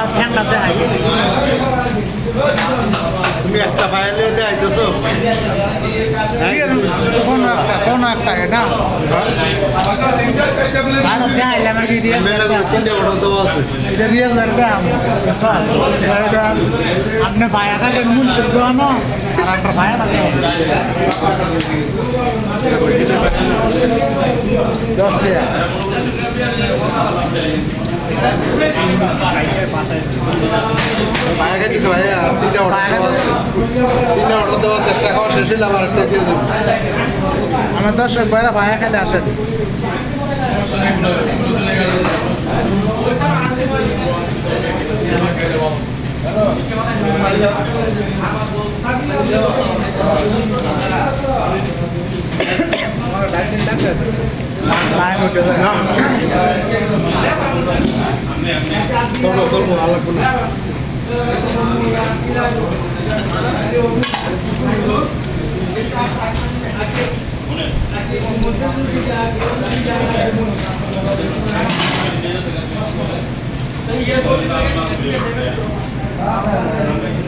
ফ্যানটা দেখাই তুমি একটা ফাইলে দেখাইতেছো কোন একটা এটা ভারত দেখাইলাম আর কি দিয়ে তিনটে অর্ডার দেওয়া আছে এটা রিয়াজ আপনি ভাইয়া কাছে মূল দেওয়ানো আর আপনার ভাইয়াটা দেয় 10 টাকা ভাইয়া খাইতেছে ভাইয়া আর তিনটে অর্ডার দেওয়া আছে একটা খাওয়া শেষ হইলে আবার একটা দিয়ে দেবো আমার দর্শক ভাইরা ভাইয়া খেলে আসেন